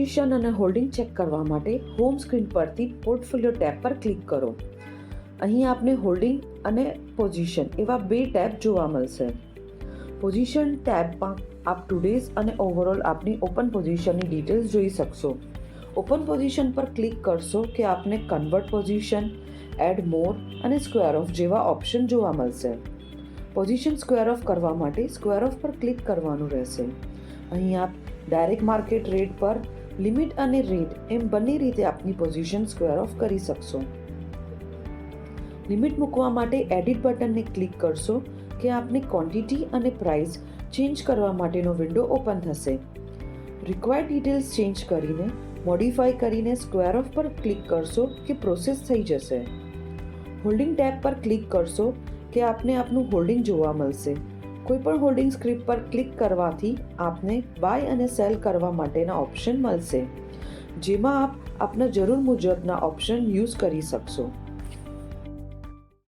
Position અને holding check કરવા માટે હોમ સ્ક્રીન પરથી પોર્ટફોલિયો ટેબ પર ક્લિક કરો. અહીં આપને હોલ્ડિંગ અને પોઝિશન એવા બે ટેબ જોવા મળશે. પોઝિશન ટેબમાં આપ ટુડેઝ અને ઓવરઓલ આપની ઓપન પોઝિશનની ડિટેલ્સ જોઈ શકશો. ઓપન પોઝિશન પર ક્લિક કરશો કે આપને કન્વર્ટ પોઝિશન, એડ મોર અને સ્ક્વેર ઓફ જેવા ઓપ્શન જોવા મળશે. પોઝિશન સ્ક્વેર ઓફ કરવા માટે સ્ક્વેર ઓફ પર ક્લિક કરવાનું રહેશે. અહીં આપ ડાયરેક્ટ માર્કેટ રેટ પર લિમિટ અને રેટ એમ બંને રીતે આપની પોઝિશન સ્ક્વેર ઓફ કરી શકશો. લિમિટ મૂકવા માટે એડિટ બટનને ક્લિક કરશો કે આપની ક્વોન્ટિટી અને પ્રાઇસ ચેન્જ કરવા માટેનો વિન્ડો ઓપન થશે. રિક્વાયર્ડ ડિટેલ્સ ચેન્જ કરીને મોડિફાઈ કરીને સ્ક્વેર ઓફ પર ક્લિક કરશો કે પ્રોસેસ થઈ જશે. હોલ્ડિંગ ટેબ પર ક્લિક કરશો કે આપને આપનું હોલ્ડિંગ જોવા મળશે. કોઈપણ હોલ્ડિંગ સ્ક્રિપ્ટ પર ક્લિક કરવાથી આપને બાય અને સેલ કરવા માટેના ઓપ્શન મળશે, જેમાં આપ આપના જરૂર મુજબના ઓપ્શન યુઝ કરી શકશો.